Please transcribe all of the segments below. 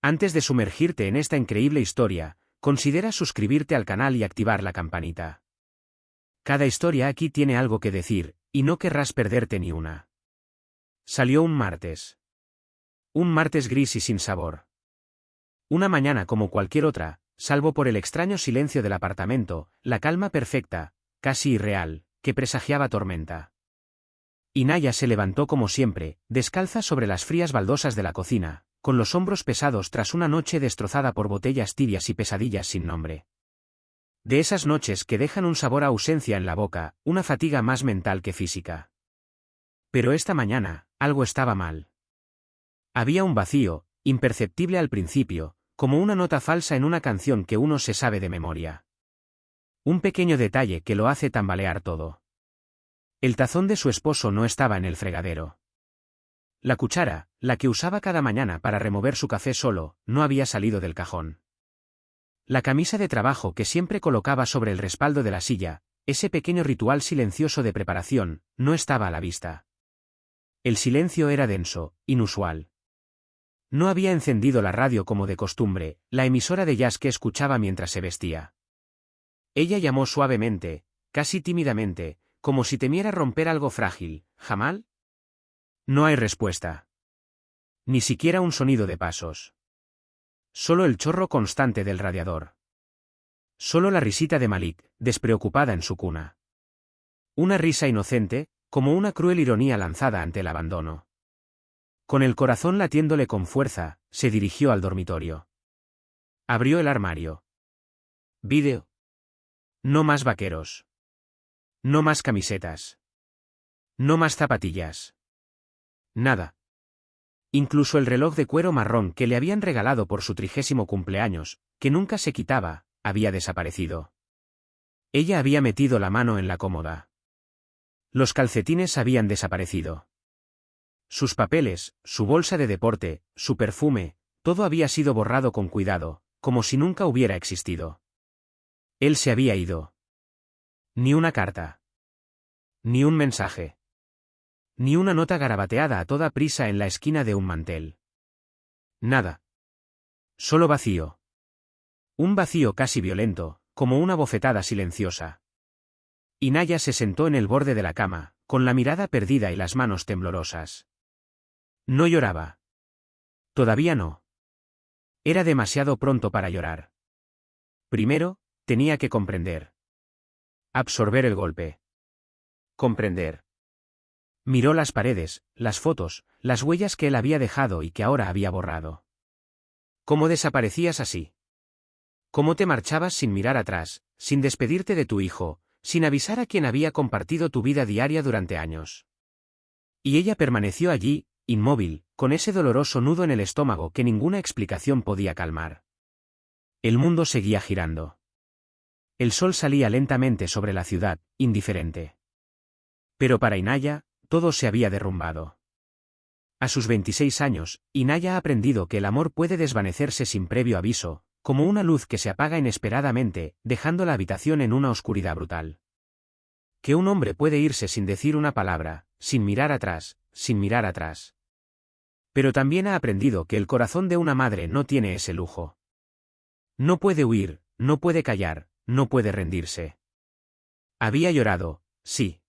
Antes de sumergirte en esta increíble historia, considera suscribirte al canal y activar la campanita. Cada historia aquí tiene algo que decir, y no querrás perderte ni una. Salió un martes. Un martes gris y sin sabor. Una mañana como cualquier otra, salvo por el extraño silencio del apartamento, la calma perfecta, casi irreal, que presagiaba tormenta. Inaya se levantó como siempre, descalza sobre las frías baldosas de la cocina, con los hombros pesados tras una noche destrozada por botellas tibias y pesadillas sin nombre. De esas noches que dejan un sabor a ausencia en la boca, una fatiga más mental que física. Pero esta mañana, algo estaba mal. Había un vacío, imperceptible al principio, como una nota falsa en una canción que uno se sabe de memoria. Un pequeño detalle que lo hace tambalear todo. El tazón de su esposo no estaba en el fregadero. La cuchara, la que usaba cada mañana para remover su café solo, no había salido del cajón. La camisa de trabajo que siempre colocaba sobre el respaldo de la silla, ese pequeño ritual silencioso de preparación, no estaba a la vista. El silencio era denso, inusual. No había encendido la radio como de costumbre, la emisora de jazz que escuchaba mientras se vestía. Ella llamó suavemente, casi tímidamente, como si temiera romper algo frágil. ¿Jamal? No hay respuesta. Ni siquiera un sonido de pasos. Solo el chorro constante del radiador. Solo la risita de Malik, despreocupada en su cuna. Una risa inocente, como una cruel ironía lanzada ante el abandono. Con el corazón latiéndole con fuerza, se dirigió al dormitorio. Abrió el armario. Vídeo. No más vaqueros. No más camisetas. No más zapatillas. Nada. Incluso el reloj de cuero marrón que le habían regalado por su 30º cumpleaños, que nunca se quitaba, había desaparecido. Ella había metido la mano en la cómoda. Los calcetines habían desaparecido. Sus papeles, su bolsa de deporte, su perfume, todo había sido borrado con cuidado, como si nunca hubiera existido. Él se había ido. Ni una carta. Ni un mensaje. Ni una nota garabateada a toda prisa en la esquina de un mantel. Nada. Solo vacío. Un vacío casi violento, como una bofetada silenciosa. Inaya se sentó en el borde de la cama, con la mirada perdida y las manos temblorosas. No lloraba. Todavía no. Era demasiado pronto para llorar. Primero, tenía que comprender. Absorber el golpe. Comprender. Miró las paredes, las fotos, las huellas que él había dejado y que ahora había borrado. ¿Cómo desaparecías así? ¿Cómo te marchabas sin mirar atrás, sin despedirte de tu hijo, sin avisar a quien había compartido tu vida diaria durante años? Y ella permaneció allí, inmóvil, con ese doloroso nudo en el estómago que ninguna explicación podía calmar. El mundo seguía girando. El sol salía lentamente sobre la ciudad, indiferente. Pero para Inaya, todo se había derrumbado. A sus 26 años, Inaya ha aprendido que el amor puede desvanecerse sin previo aviso, como una luz que se apaga inesperadamente, dejando la habitación en una oscuridad brutal. Que un hombre puede irse sin decir una palabra, sin mirar atrás, sin mirar atrás. Pero también ha aprendido que el corazón de una madre no tiene ese lujo. No puede huir, no puede callar, no puede rendirse. Había llorado, sí.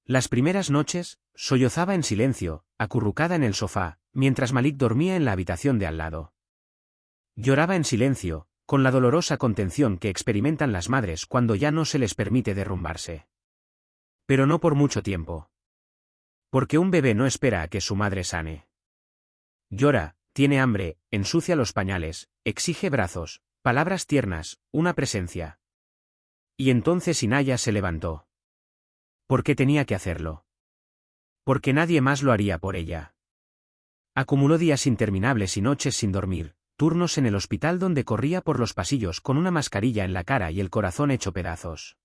Las primeras noches, sollozaba en silencio, acurrucada en el sofá, mientras Malik dormía en la habitación de al lado. Lloraba en silencio, con la dolorosa contención que experimentan las madres cuando ya no se les permite derrumbarse. Pero no por mucho tiempo. Porque un bebé no espera a que su madre sane. Llora, tiene hambre, ensucia los pañales, exige brazos, palabras tiernas, una presencia. Y entonces Inaya se levantó. ¿Por qué tenía que hacerlo? Porque nadie más lo haría por ella. Acumuló días interminables y noches sin dormir, turnos en el hospital donde corría por los pasillos con una mascarilla en la cara y el corazón hecho pedazos.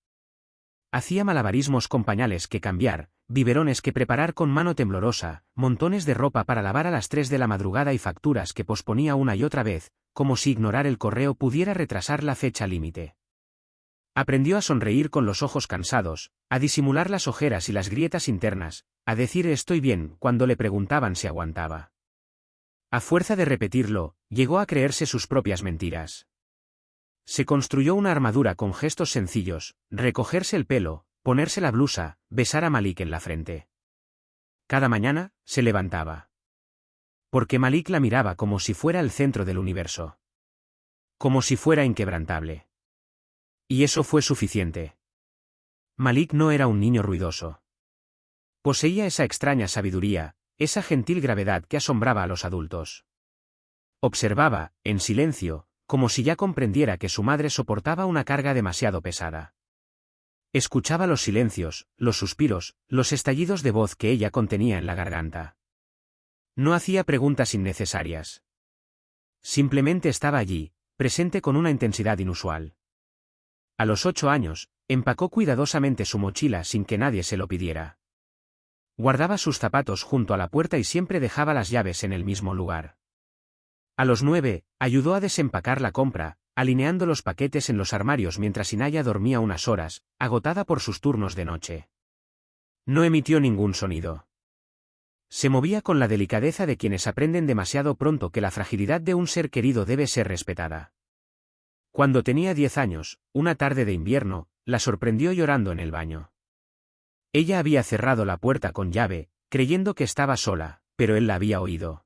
Hacía malabarismos con pañales que cambiar, biberones que preparar con mano temblorosa, montones de ropa para lavar a las 3 de la madrugada y facturas que posponía una y otra vez, como si ignorar el correo pudiera retrasar la fecha límite. Aprendió a sonreír con los ojos cansados, a disimular las ojeras y las grietas internas, a decir estoy bien cuando le preguntaban si aguantaba. A fuerza de repetirlo, llegó a creerse sus propias mentiras. Se construyó una armadura con gestos sencillos, recogerse el pelo, ponerse la blusa, besar a Malik en la frente. Cada mañana, se levantaba. Porque Malik la miraba como si fuera el centro del universo. Como si fuera inquebrantable. Y eso fue suficiente. Malik no era un niño ruidoso. Poseía esa extraña sabiduría, esa gentil gravedad que asombraba a los adultos. Observaba, en silencio, como si ya comprendiera que su madre soportaba una carga demasiado pesada. Escuchaba los silencios, los suspiros, los estallidos de voz que ella contenía en la garganta. No hacía preguntas innecesarias. Simplemente estaba allí, presente con una intensidad inusual. A los 8 años, empacó cuidadosamente su mochila sin que nadie se lo pidiera. Guardaba sus zapatos junto a la puerta y siempre dejaba las llaves en el mismo lugar. A los 9, ayudó a desempacar la compra, alineando los paquetes en los armarios mientras Inaya dormía unas horas, agotada por sus turnos de noche. No emitió ningún sonido. Se movía con la delicadeza de quienes aprenden demasiado pronto que la fragilidad de un ser querido debe ser respetada. Cuando tenía 10 años, una tarde de invierno, la sorprendió llorando en el baño. Ella había cerrado la puerta con llave, creyendo que estaba sola, pero él la había oído.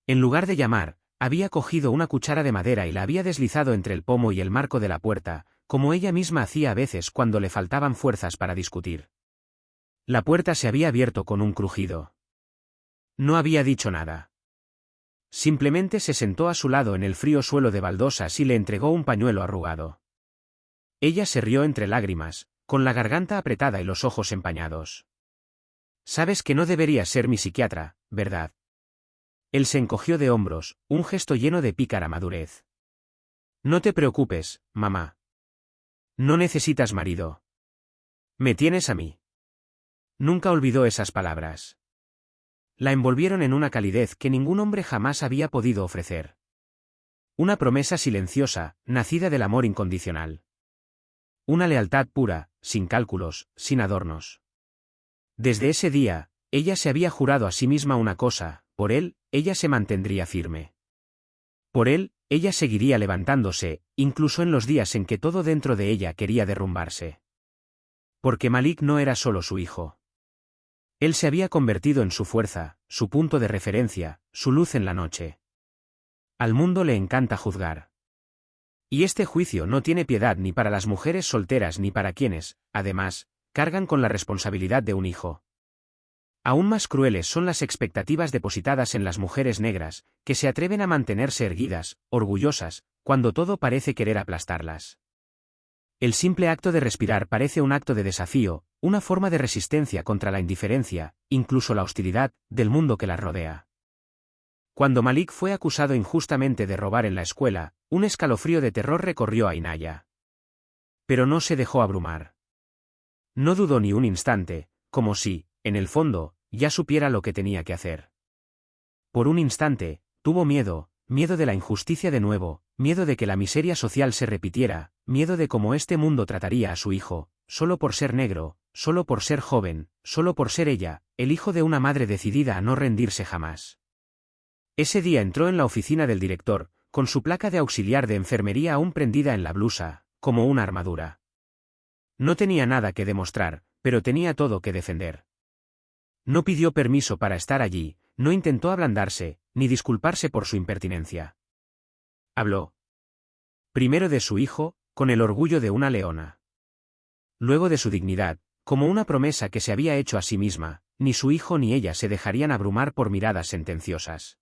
En lugar de llamar, había cogido una cuchara de madera y la había deslizado entre el pomo y el marco de la puerta, como ella misma hacía a veces cuando le faltaban fuerzas para discutir. La puerta se había abierto con un crujido. No había dicho nada. Simplemente se sentó a su lado en el frío suelo de baldosas y le entregó un pañuelo arrugado. Ella se rió entre lágrimas, con la garganta apretada y los ojos empañados. «Sabes que no deberías ser mi psiquiatra, ¿verdad?» Él se encogió de hombros, un gesto lleno de pícara madurez. «No te preocupes, mamá. No necesitas marido. Me tienes a mí». Nunca olvidó esas palabras. La envolvieron en una calidez que ningún hombre jamás había podido ofrecer. Una promesa silenciosa, nacida del amor incondicional. Una lealtad pura, sin cálculos, sin adornos. Desde ese día, ella se había jurado a sí misma una cosa: por él, ella se mantendría firme. Por él, ella seguiría levantándose, incluso en los días en que todo dentro de ella quería derrumbarse. Porque Malik no era solo su hijo. Él se había convertido en su fuerza, su punto de referencia, su luz en la noche. Al mundo le encanta juzgar. Y este juicio no tiene piedad ni para las mujeres solteras ni para quienes, además, cargan con la responsabilidad de un hijo. Aún más crueles son las expectativas depositadas en las mujeres negras, que se atreven a mantenerse erguidas, orgullosas, cuando todo parece querer aplastarlas. El simple acto de respirar parece un acto de desafío, una forma de resistencia contra la indiferencia, incluso la hostilidad, del mundo que las rodea. Cuando Malik fue acusado injustamente de robar en la escuela, un escalofrío de terror recorrió a Inaya. Pero no se dejó abrumar. No dudó ni un instante, como si, en el fondo, ya supiera lo que tenía que hacer. Por un instante, tuvo miedo de la injusticia de nuevo, miedo de que la miseria social se repitiera, miedo de cómo este mundo trataría a su hijo, solo por ser negro, solo por ser joven, solo por ser ella, el hijo de una madre decidida a no rendirse jamás. Ese día entró en la oficina del director, con su placa de auxiliar de enfermería aún prendida en la blusa, como una armadura. No tenía nada que demostrar, pero tenía todo que defender. No pidió permiso para estar allí, no intentó ablandarse, ni disculparse por su impertinencia. Habló. Primero de su hijo, con el orgullo de una leona. Luego de su dignidad, como una promesa que se había hecho a sí misma: ni su hijo ni ella se dejarían abrumar por miradas sentenciosas.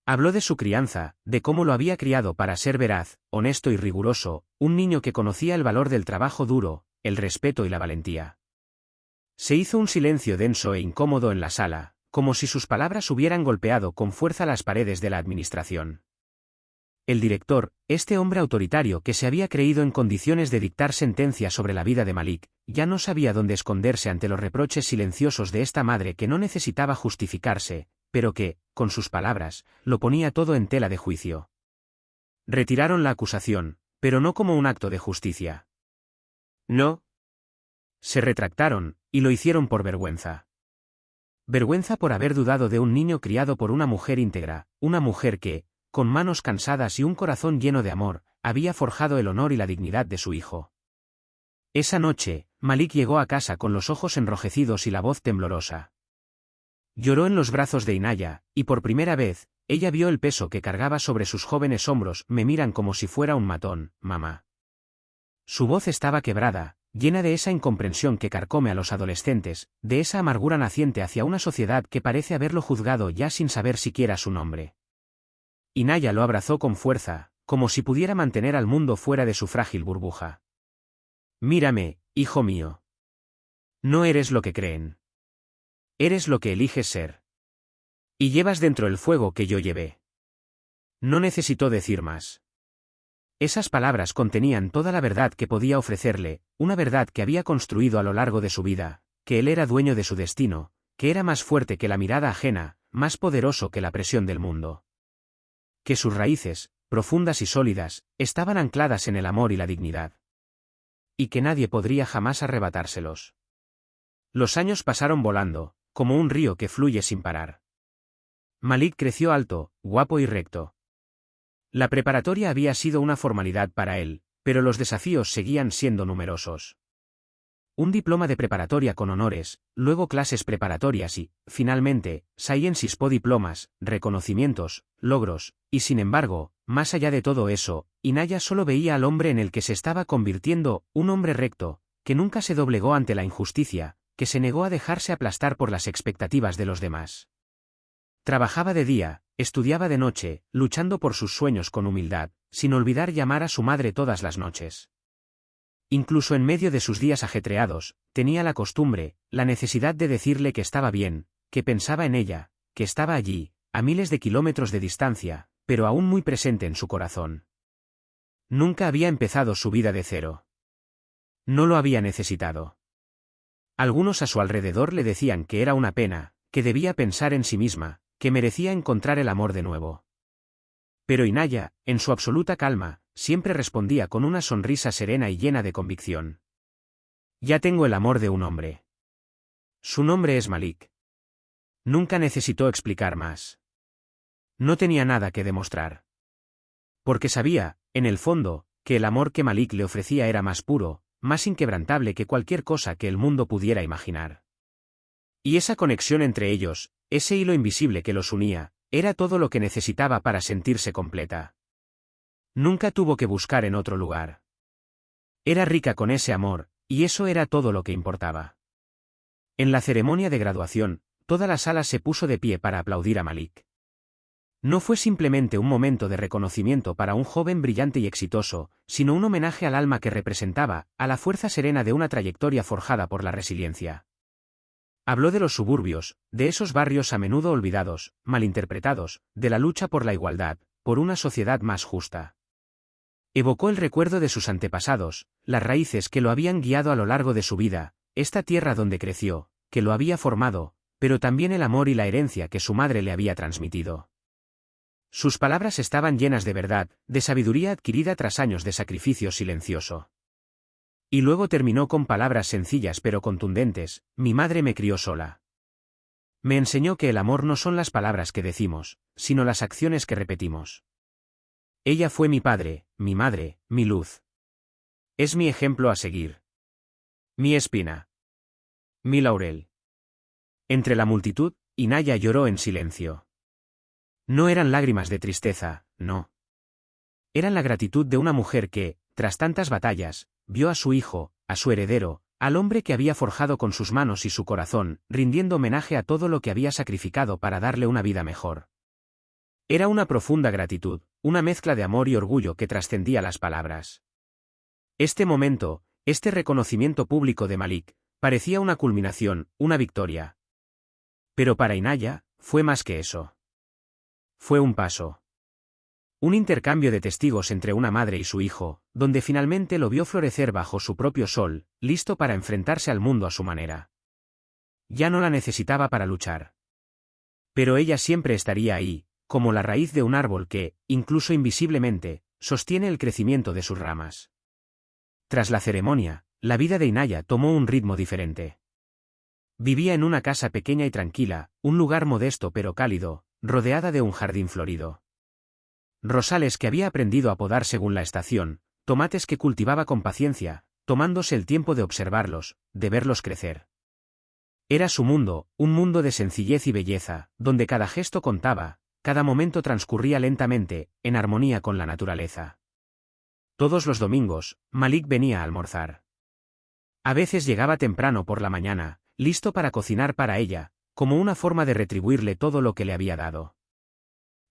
Habló de su crianza, de cómo lo había criado para ser veraz, honesto y riguroso, un niño que conocía el valor del trabajo duro, el respeto y la valentía. Se hizo un silencio denso e incómodo en la sala, como si sus palabras hubieran golpeado con fuerza las paredes de la administración. El director, este hombre autoritario que se había creído en condiciones de dictar sentencia sobre la vida de Malik, ya no sabía dónde esconderse ante los reproches silenciosos de esta madre que no necesitaba justificarse, pero que, con sus palabras, lo ponía todo en tela de juicio. Retiraron la acusación, pero no como un acto de justicia. No. Se retractaron, y lo hicieron por vergüenza. Vergüenza por haber dudado de un niño criado por una mujer íntegra, una mujer que, con manos cansadas y un corazón lleno de amor, había forjado el honor y la dignidad de su hijo. Esa noche, Malik llegó a casa con los ojos enrojecidos y la voz temblorosa. Lloró en los brazos de Inaya, y por primera vez, ella vio el peso que cargaba sobre sus jóvenes hombros. Me miran como si fuera un matón, mamá. Su voz estaba quebrada, llena de esa incomprensión que carcome a los adolescentes, de esa amargura naciente hacia una sociedad que parece haberlo juzgado ya sin saber siquiera su nombre. Inaya lo abrazó con fuerza, como si pudiera mantener al mundo fuera de su frágil burbuja. Mírame, hijo mío. No eres lo que creen. Eres lo que eliges ser. Y llevas dentro el fuego que yo llevé. No necesitó decir más. Esas palabras contenían toda la verdad que podía ofrecerle, una verdad que había construido a lo largo de su vida, que él era dueño de su destino, que era más fuerte que la mirada ajena, más poderoso que la presión del mundo. Que sus raíces, profundas y sólidas, estaban ancladas en el amor y la dignidad. Y que nadie podría jamás arrebatárselos. Los años pasaron volando, como un río que fluye sin parar. Malik creció alto, guapo y recto. La preparatoria había sido una formalidad para él, pero los desafíos seguían siendo numerosos. Un diploma de preparatoria con honores, luego clases preparatorias y, finalmente, Sciences Po diplomas, reconocimientos, logros, y sin embargo, más allá de todo eso, Inaya solo veía al hombre en el que se estaba convirtiendo, un hombre recto, que nunca se doblegó ante la injusticia, que se negó a dejarse aplastar por las expectativas de los demás. Trabajaba de día, estudiaba de noche, luchando por sus sueños con humildad, sin olvidar llamar a su madre todas las noches. Incluso en medio de sus días ajetreados, tenía la costumbre, la necesidad de decirle que estaba bien, que pensaba en ella, que estaba allí, a miles de kilómetros de distancia, pero aún muy presente en su corazón. Nunca había empezado su vida de cero. No lo había necesitado. Algunos a su alrededor le decían que era una pena, que debía pensar en sí misma, que merecía encontrar el amor de nuevo. Pero Inaya, en su absoluta calma, siempre respondía con una sonrisa serena y llena de convicción. Ya tengo el amor de un hombre. Su nombre es Malik. Nunca necesitó explicar más. No tenía nada que demostrar. Porque sabía, en el fondo, que el amor que Malik le ofrecía era más puro, más inquebrantable que cualquier cosa que el mundo pudiera imaginar. Y esa conexión entre ellos, ese hilo invisible que los unía, era todo lo que necesitaba para sentirse completa. Nunca tuvo que buscar en otro lugar. Era rica con ese amor, y eso era todo lo que importaba. En la ceremonia de graduación, toda la sala se puso de pie para aplaudir a Malik. No fue simplemente un momento de reconocimiento para un joven brillante y exitoso, sino un homenaje al alma que representaba, a la fuerza serena de una trayectoria forjada por la resiliencia. Habló de los suburbios, de esos barrios a menudo olvidados, malinterpretados, de la lucha por la igualdad, por una sociedad más justa. Evocó el recuerdo de sus antepasados, las raíces que lo habían guiado a lo largo de su vida, esta tierra donde creció, que lo había formado, pero también el amor y la herencia que su madre le había transmitido. Sus palabras estaban llenas de verdad, de sabiduría adquirida tras años de sacrificio silencioso. Y luego terminó con palabras sencillas pero contundentes: mi madre me crió sola. Me enseñó que el amor no son las palabras que decimos, sino las acciones que repetimos. Ella fue mi padre, mi madre, mi luz. Es mi ejemplo a seguir. Mi espina. Mi laurel. Entre la multitud, Inaya lloró en silencio. No eran lágrimas de tristeza, no. Eran la gratitud de una mujer que, tras tantas batallas, vio a su hijo, a su heredero, al hombre que había forjado con sus manos y su corazón, rindiendo homenaje a todo lo que había sacrificado para darle una vida mejor. Era una profunda gratitud, una mezcla de amor y orgullo que trascendía las palabras. Este momento, este reconocimiento público de Malik, parecía una culminación, una victoria. Pero para Inaya, fue más que eso. Fue un paso. Un intercambio de testigos entre una madre y su hijo, donde finalmente lo vio florecer bajo su propio sol, listo para enfrentarse al mundo a su manera. Ya no la necesitaba para luchar. Pero ella siempre estaría ahí, como la raíz de un árbol que, incluso invisiblemente, sostiene el crecimiento de sus ramas. Tras la ceremonia, la vida de Inaya tomó un ritmo diferente. Vivía en una casa pequeña y tranquila, un lugar modesto pero cálido, rodeada de un jardín florido. Rosales que había aprendido a podar según la estación, tomates que cultivaba con paciencia, tomándose el tiempo de observarlos, de verlos crecer. Era su mundo, un mundo de sencillez y belleza, donde cada gesto contaba, cada momento transcurría lentamente, en armonía con la naturaleza. Todos los domingos, Malik venía a almorzar. A veces llegaba temprano por la mañana, listo para cocinar para ella, como una forma de retribuirle todo lo que le había dado.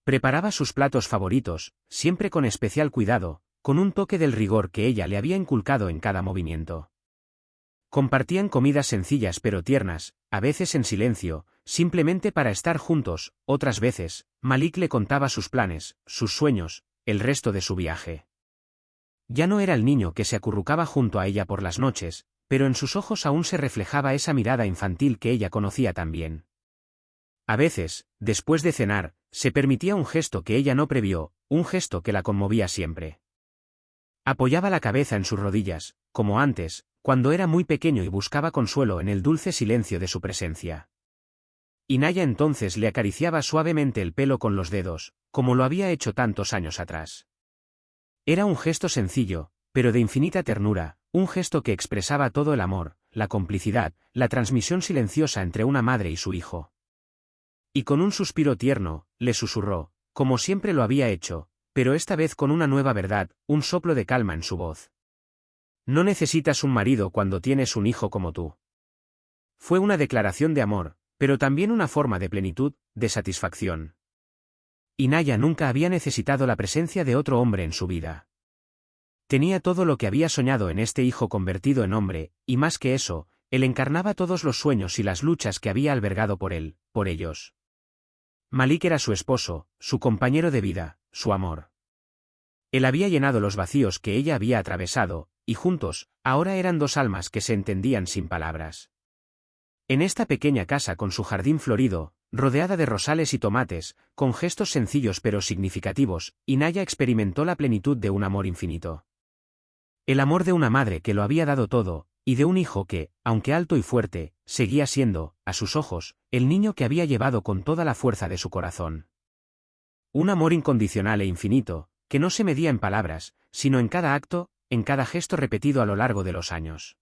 Preparaba sus platos favoritos, siempre con especial cuidado, con un toque del rigor que ella le había inculcado en cada movimiento. Compartían comidas sencillas pero tiernas, a veces en silencio, simplemente para estar juntos, otras veces, Malik le contaba sus planes, sus sueños, el resto de su viaje. Ya no era el niño que se acurrucaba junto a ella por las noches, pero en sus ojos aún se reflejaba esa mirada infantil que ella conocía tan bien. A veces, después de cenar, se permitía un gesto que ella no previó, un gesto que la conmovía siempre. Apoyaba la cabeza en sus rodillas, como antes, cuando era muy pequeño y buscaba consuelo en el dulce silencio de su presencia. Inaya entonces le acariciaba suavemente el pelo con los dedos, como lo había hecho tantos años atrás. Era un gesto sencillo, pero de infinita ternura, un gesto que expresaba todo el amor, la complicidad, la transmisión silenciosa entre una madre y su hijo. Y con un suspiro tierno, le susurró, como siempre lo había hecho, pero esta vez con una nueva verdad, un soplo de calma en su voz. No necesitas un marido cuando tienes un hijo como tú. Fue una declaración de amor, pero también una forma de plenitud, de satisfacción. Inaya nunca había necesitado la presencia de otro hombre en su vida. Tenía todo lo que había soñado en este hijo convertido en hombre, y más que eso, él encarnaba todos los sueños y las luchas que había albergado por él, por ellos. Malik era su esposo, su compañero de vida, su amor. Él había llenado los vacíos que ella había atravesado, y juntos, ahora eran dos almas que se entendían sin palabras. En esta pequeña casa con su jardín florido, rodeada de rosales y tomates, con gestos sencillos pero significativos, Inaya experimentó la plenitud de un amor infinito. El amor de una madre que lo había dado todo, y de un hijo que, aunque alto y fuerte, seguía siendo, a sus ojos, el niño que había llevado con toda la fuerza de su corazón. Un amor incondicional e infinito, que no se medía en palabras, sino en cada acto, en cada gesto repetido a lo largo de los años.